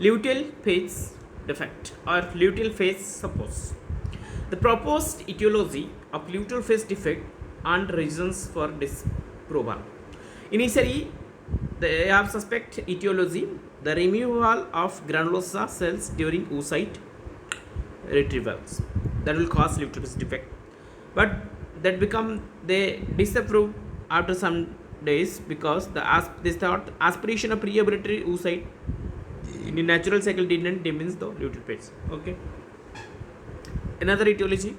Luteal phase defect or luteal phase suppose. The proposed etiology of luteal phase defect and reasons for disapproval. Initially, they have suspect etiology, the removal of granulosa cells during oocyte retrievals that will cause luteal phase defect. But that become they disapprove after some days because they thought aspiration of pre-obliterary oocyte in the natural cycle didn't diminish the luteal phase. Okay. Another etiology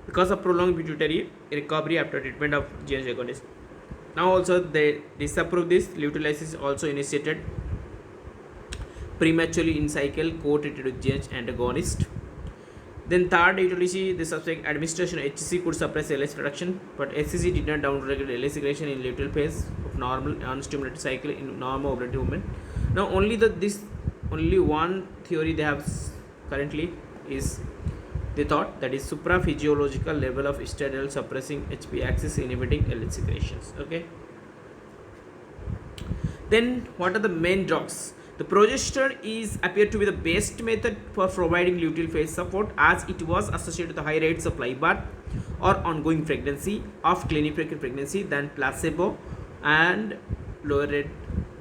because of prolonged pituitary recovery after treatment of GH agonist. Now also they disapprove this. Luteolysis also initiated prematurely in cycle co-treated with GH antagonist. Then third etiology, the suspect administration of HCC could suppress LH production, but HCC did not downregulate LH secretion in luteal phase of normal unstimulated cycle in normal ovulating women. Now only one theory they have currently is they thought that is supraphysiological level of estradiol suppressing HP axis inhibiting LH secretions. Okay. Then what are the main drugs? The progesterone is appeared to be the best method for providing luteal phase support as it was associated with high rates of live birth or ongoing pregnancy of clinical pregnancy than placebo and lower rate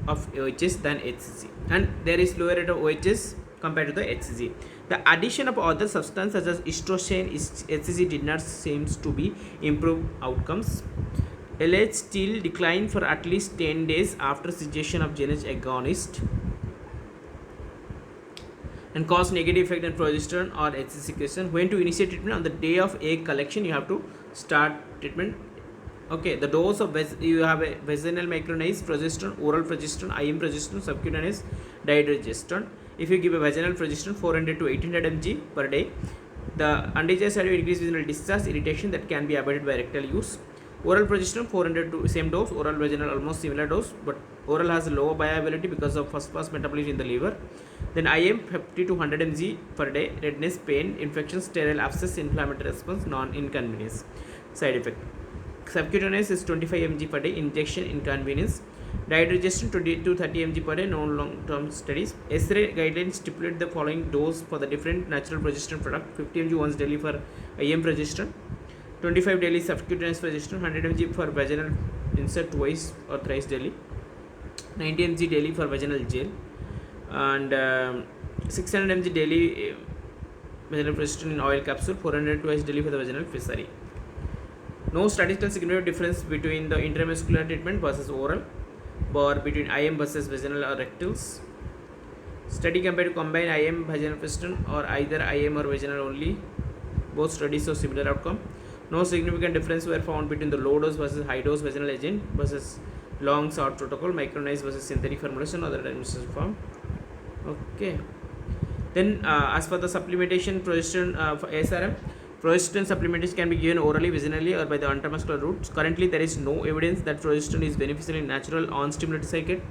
of OHS than HCG. And there is lower rate of OHS compared to the HCG. The addition of other substances such as estrogen, HCG did not seem to be improve outcomes. LH still declined for at least 10 days after cessation of GH agonist and cause negative effect on progesterone or HCG secretion. When to initiate treatment? On the day of egg collection, you have to start treatment. Okay, the dose of you have a vaginal micronized progesterone, oral progesterone, IM progesterone, subcutaneous dihydrogesterone. If you give a vaginal progesterone 400 to 1800 mg per day, the undesirable side will increase vaginal discharge, irritation that can be avoided by rectal use. Oral progesterone 400 to same dose, oral vaginal almost similar dose, but oral has lower bioavailability because of first pass metabolism in the liver. Then IM 50 to 100 mg per day, redness, pain, infection, sterile abscess, inflammatory response, non-inconvenience. Side effect. Subcutaneous is 25 mg per day, injection inconvenience. Dihydrogesterone 20 to 30 mg per day, no long-term studies. SRA guidelines stipulate the following dose for the different natural progesterone product: 50 mg once daily for IM progesterone, 25 daily subcutaneous progesterone, 100 mg for vaginal insert twice or thrice daily, 90 mg daily for vaginal gel, and 600 mg daily vaginal progesterone in oil capsule, 400 twice daily for the vaginal pessary. No statistical significant difference between the intramuscular treatment versus oral or between IM versus vaginal or rectals. Study compared to combined IM vaginal progesterone or either IM or vaginal only. Both studies show similar outcome. No significant difference were found between the low dose versus high dose vaginal agent versus long short protocol, micronized versus synthetic formulation, other administration form. Okay. Then as for the supplementation progesterone for SRM, progesterone supplementation can be given orally, vaginally, or by the intramuscular route. Currently, there is no evidence that progesterone is beneficial in natural on-stimulated cycle.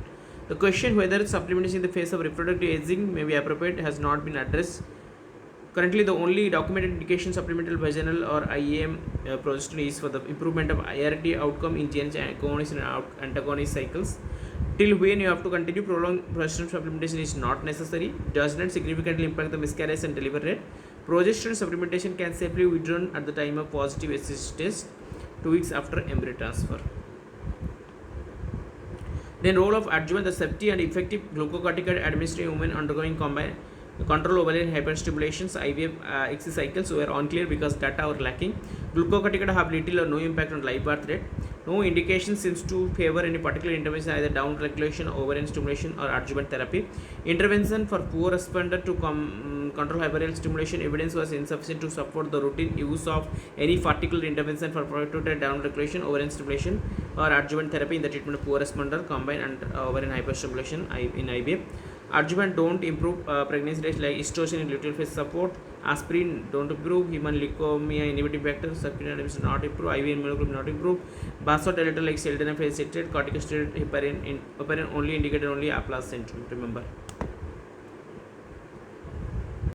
The question whether supplementation in the face of reproductive aging may be appropriate has not been addressed. Currently, the only documented indication supplemental vaginal or IM progesterone is for the improvement of IRT outcome in GH agonist and antagonist cycles. Till when you have to continue, prolonged progesterone supplementation is not necessary. Does not significantly impact the miscarriage and delivery rate. Progesterone supplementation can safely withdrawn at the time of positive HCG test 2 weeks after embryo transfer. Then role of adjuvant, the safety and effective glucocorticoid administered in women undergoing combined control ovarian hyperstimulations IVF XC cycles were unclear because data were lacking. Glucocorticoid have little or no impact on live birth rate. No indication seems to favor any particular intervention, either down regulation, ovarian stimulation, or adjuvant therapy. Intervention for poor responder to control hypereal stimulation evidence was insufficient to support the routine use of any particular intervention for protected down regulation, ovarian stimulation, or adjuvant therapy in the treatment of poor responder combined and ovarian hyperstimulation in IVF. Adjuvant don't improve pregnancy rates like estrogen in luteal phase support. Aspirin don't improve. Human leukemia inhibiting factors, subcutaneous not improve. IV immunoglobulin not improve. Vasodilator like sildenafil acetate, corticosteroid, heparin only indicated only Apla's syndrome. Remember.